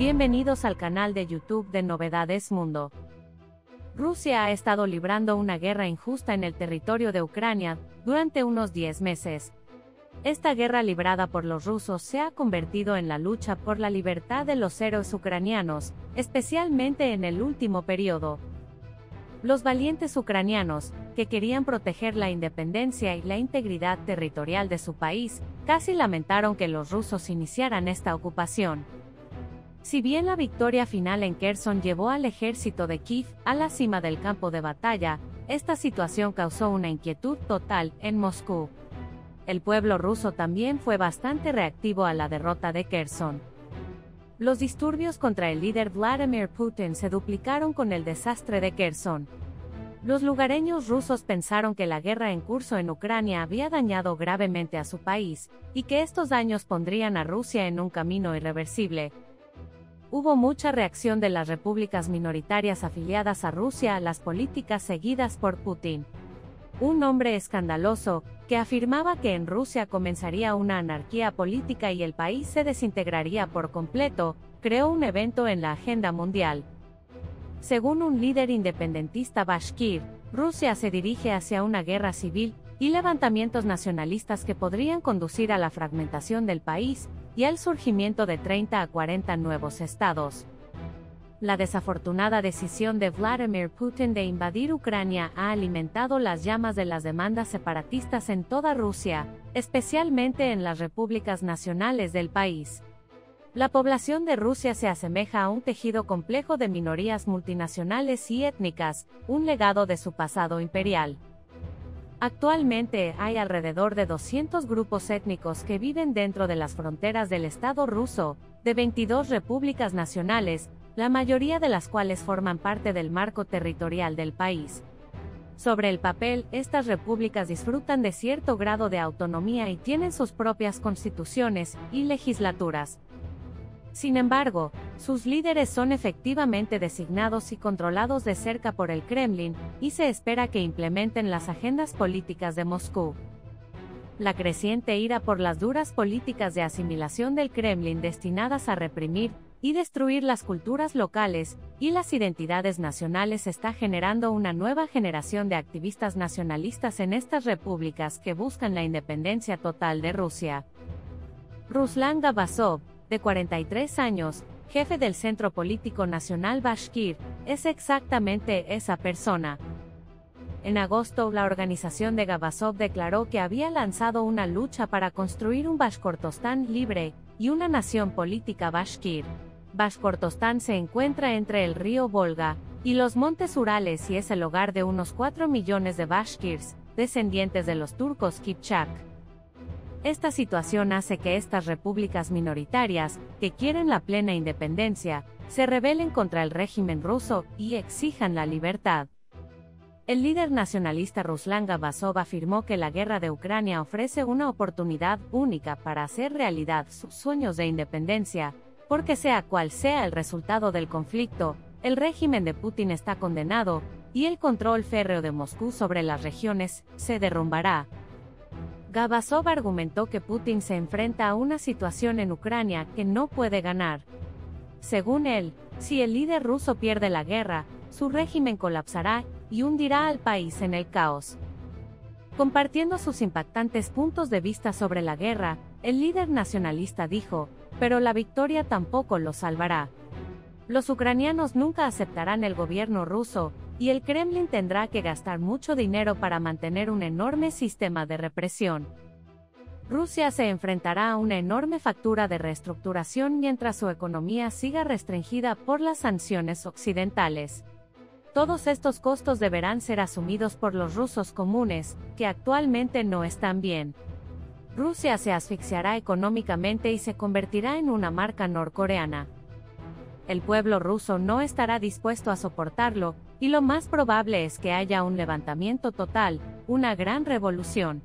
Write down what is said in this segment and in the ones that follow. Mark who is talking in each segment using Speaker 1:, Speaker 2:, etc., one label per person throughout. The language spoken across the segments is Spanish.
Speaker 1: Bienvenidos al canal de YouTube de Novedades Mundo. Rusia ha estado librando una guerra injusta en el territorio de Ucrania durante unos 10 meses. Esta guerra librada por los rusos se ha convertido en la lucha por la libertad de los héroes ucranianos, especialmente en el último periodo. Los valientes ucranianos, que querían proteger la independencia y la integridad territorial de su país, casi lamentaron que los rusos iniciaran esta ocupación. Si bien la victoria final en Kherson llevó al ejército de Kiev a la cima del campo de batalla, esta situación causó una inquietud total en Moscú. El pueblo ruso también fue bastante reactivo a la derrota de Kherson. Los disturbios contra el líder Vladimir Putin se duplicaron con el desastre de Kherson. Los lugareños rusos pensaron que la guerra en curso en Ucrania había dañado gravemente a su país, y que estos daños pondrían a Rusia en un camino irreversible. Hubo mucha reacción de las repúblicas minoritarias afiliadas a Rusia a las políticas seguidas por Putin. Un hombre escandaloso, que afirmaba que en Rusia comenzaría una anarquía política y el país se desintegraría por completo, creó un evento en la agenda mundial. Según un líder independentista bashkir, Rusia se dirige hacia una guerra civil y levantamientos nacionalistas que podrían conducir a la fragmentación del país y al surgimiento de 30 a 40 nuevos estados. La desafortunada decisión de Vladimir Putin de invadir Ucrania ha alimentado las llamas de las demandas separatistas en toda Rusia, especialmente en las repúblicas nacionales del país. La población de Rusia se asemeja a un tejido complejo de minorías multinacionales y étnicas, un legado de su pasado imperial. Actualmente hay alrededor de 200 grupos étnicos que viven dentro de las fronteras del Estado ruso, de 22 repúblicas nacionales, la mayoría de las cuales forman parte del marco territorial del país. Sobre el papel, estas repúblicas disfrutan de cierto grado de autonomía y tienen sus propias constituciones y legislaturas. Sin embargo, sus líderes son efectivamente designados y controlados de cerca por el Kremlin, y se espera que implementen las agendas políticas de Moscú. La creciente ira por las duras políticas de asimilación del Kremlin destinadas a reprimir y destruir las culturas locales y las identidades nacionales está generando una nueva generación de activistas nacionalistas en estas repúblicas que buscan la independencia total de Rusia. Ruslan Gabasov, de 43 años, jefe del Centro Político Nacional Bashkir, es exactamente esa persona. En agosto, la organización de Gabasov declaró que había lanzado una lucha para construir un Bashkortostán libre y una nación política bashkir. Bashkortostán se encuentra entre el río Volga y los montes Urales y es el hogar de unos 4 millones de bashkirs, descendientes de los turcos Kipchak. Esta situación hace que estas repúblicas minoritarias, que quieren la plena independencia, se rebelen contra el régimen ruso y exijan la libertad. El líder nacionalista Ruslan Gabasov afirmó que la guerra de Ucrania ofrece una oportunidad única para hacer realidad sus sueños de independencia, porque sea cual sea el resultado del conflicto, el régimen de Putin está condenado, y el control férreo de Moscú sobre las regiones se derrumbará. Gabasov argumentó que Putin se enfrenta a una situación en Ucrania que no puede ganar. Según él, si el líder ruso pierde la guerra, su régimen colapsará y hundirá al país en el caos. Compartiendo sus impactantes puntos de vista sobre la guerra, el líder nacionalista dijo, pero la victoria tampoco lo salvará. Los ucranianos nunca aceptarán el gobierno ruso, y el Kremlin tendrá que gastar mucho dinero para mantener un enorme sistema de represión. Rusia se enfrentará a una enorme factura de reestructuración mientras su economía siga restringida por las sanciones occidentales. Todos estos costos deberán ser asumidos por los rusos comunes, que actualmente no están bien. Rusia se asfixiará económicamente y se convertirá en una marca norcoreana. El pueblo ruso no estará dispuesto a soportarlo, y lo más probable es que haya un levantamiento total, una gran revolución.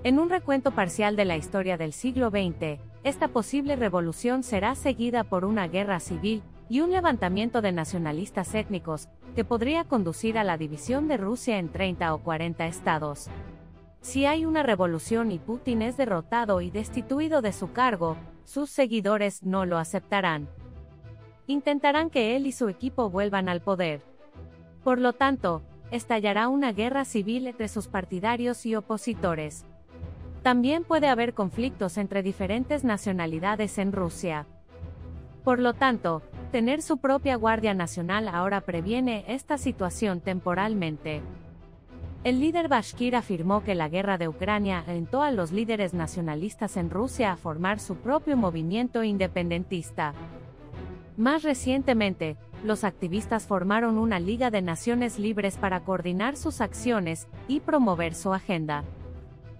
Speaker 1: En un recuento parcial de la historia del siglo XX, esta posible revolución será seguida por una guerra civil y un levantamiento de nacionalistas étnicos, que podría conducir a la división de Rusia en 30 o 40 estados. Si hay una revolución y Putin es derrotado y destituido de su cargo, sus seguidores no lo aceptarán. intentarán que él y su equipo vuelvan al poder. Por lo tanto, estallará una guerra civil entre sus partidarios y opositores. También puede haber conflictos entre diferentes nacionalidades en Rusia. Por lo tanto, tener su propia Guardia Nacional ahora previene esta situación temporalmente. El líder Bashkir afirmó que la guerra de Ucrania alentó a los líderes nacionalistas en Rusia a formar su propio movimiento independentista. Más recientemente, los activistas formaron una Liga de Naciones Libres para coordinar sus acciones y promover su agenda.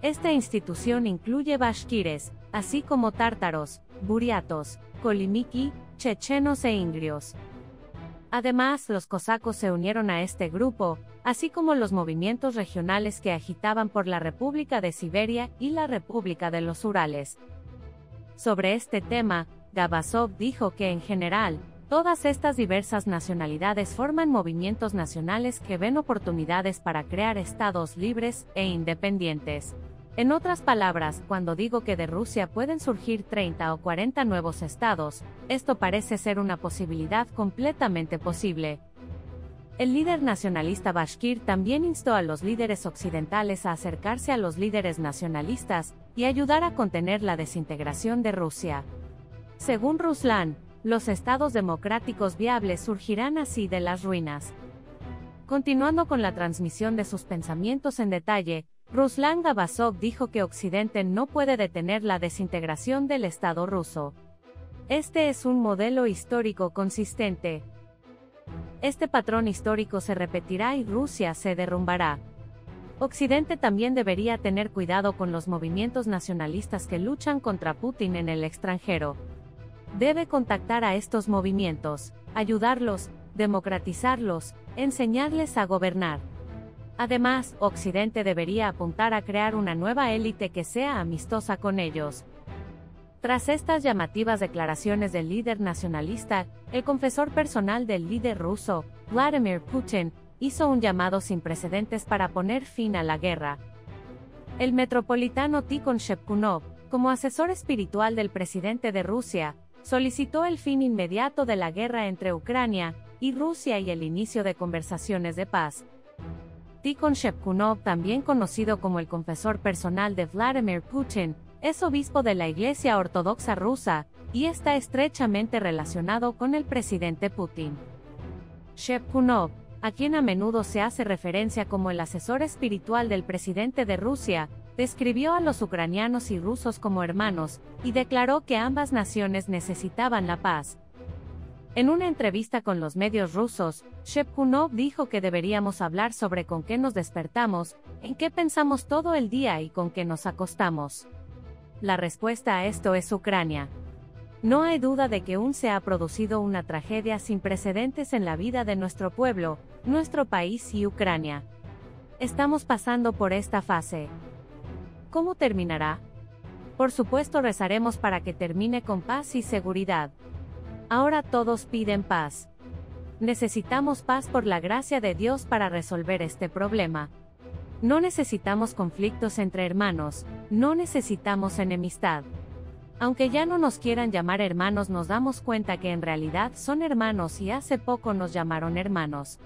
Speaker 1: Esta institución incluye bashkires, así como tártaros, buriatos, kolimiki, chechenos e ingrios. Además, los cosacos se unieron a este grupo, así como los movimientos regionales que agitaban por la República de Siberia y la República de los Urales. Sobre este tema, Gabasov dijo que en general, todas estas diversas nacionalidades forman movimientos nacionales que ven oportunidades para crear estados libres e independientes. En otras palabras, cuando digo que de Rusia pueden surgir 30 o 40 nuevos estados, esto parece ser una posibilidad completamente posible. El líder nacionalista Bashkir también instó a los líderes occidentales a acercarse a los líderes nacionalistas y ayudar a contener la desintegración de Rusia. Según Ruslan, los estados democráticos viables surgirán así de las ruinas. Continuando con la transmisión de sus pensamientos en detalle, Ruslan Gabasov dijo que Occidente no puede detener la desintegración del Estado ruso. Este es un modelo histórico consistente. Este patrón histórico se repetirá y Rusia se derrumbará. Occidente también debería tener cuidado con los movimientos nacionalistas que luchan contra Putin en el extranjero. Debe contactar a estos movimientos, ayudarlos, democratizarlos, enseñarles a gobernar. Además, Occidente debería apuntar a crear una nueva élite que sea amistosa con ellos. Tras estas llamativas declaraciones del líder nacionalista, el confesor personal del líder ruso, Vladimir Putin, hizo un llamado sin precedentes para poner fin a la guerra. El metropolitano Tikhon Shevkunov, como asesor espiritual del presidente de Rusia, solicitó el fin inmediato de la guerra entre Ucrania y Rusia y el inicio de conversaciones de paz. Tikhon Shevkunov, también conocido como el confesor personal de Vladimir Putin, es obispo de la Iglesia Ortodoxa rusa, y está estrechamente relacionado con el presidente Putin. Shevkunov, a quien a menudo se hace referencia como el asesor espiritual del presidente de Rusia, describió a los ucranianos y rusos como hermanos, y declaró que ambas naciones necesitaban la paz. En una entrevista con los medios rusos, Shevkunov dijo que deberíamos hablar sobre con qué nos despertamos, en qué pensamos todo el día y con qué nos acostamos. La respuesta a esto es Ucrania. No hay duda de que aún se ha producido una tragedia sin precedentes en la vida de nuestro pueblo, nuestro país y Ucrania. Estamos pasando por esta fase. ¿Cómo terminará? Por supuesto rezaremos para que termine con paz y seguridad. Ahora todos piden paz. Necesitamos paz por la gracia de Dios para resolver este problema. No necesitamos conflictos entre hermanos, no necesitamos enemistad. Aunque ya no nos quieran llamar hermanos, nos damos cuenta que en realidad son hermanos y hace poco nos llamaron hermanos.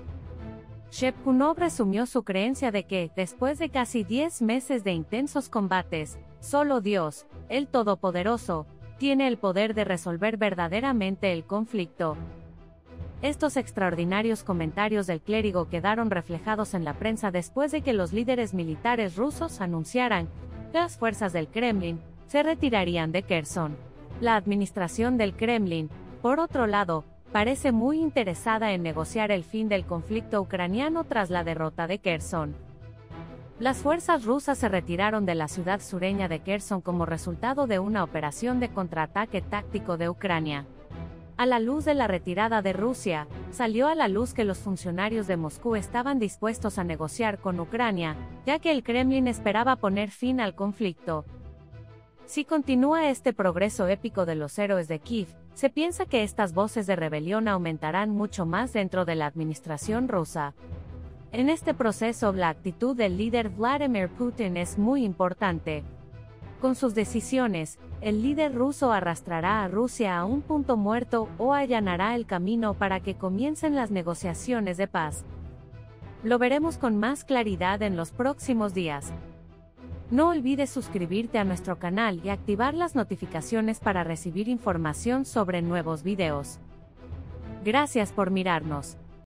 Speaker 1: Shevkunov resumió su creencia de que, después de casi 10 meses de intensos combates, solo Dios, el Todopoderoso, tiene el poder de resolver verdaderamente el conflicto. Estos extraordinarios comentarios del clérigo quedaron reflejados en la prensa después de que los líderes militares rusos anunciaran que las fuerzas del Kremlin se retirarían de Kherson. La administración del Kremlin, por otro lado, parece muy interesada en negociar el fin del conflicto ucraniano tras la derrota de Kherson. Las fuerzas rusas se retiraron de la ciudad sureña de Kherson como resultado de una operación de contraataque táctico de Ucrania. A la luz de la retirada de Rusia, salió a la luz que los funcionarios de Moscú estaban dispuestos a negociar con Ucrania, ya que el Kremlin esperaba poner fin al conflicto. Si continúa este progreso épico de los héroes de Kiev, se piensa que estas voces de rebelión aumentarán mucho más dentro de la administración rusa. En este proceso, la actitud del líder Vladimir Putin es muy importante. Con sus decisiones, el líder ruso arrastrará a Rusia a un punto muerto o allanará el camino para que comiencen las negociaciones de paz. Lo veremos con más claridad en los próximos días. No olvides suscribirte a nuestro canal y activar las notificaciones para recibir información sobre nuevos videos. Gracias por mirarnos.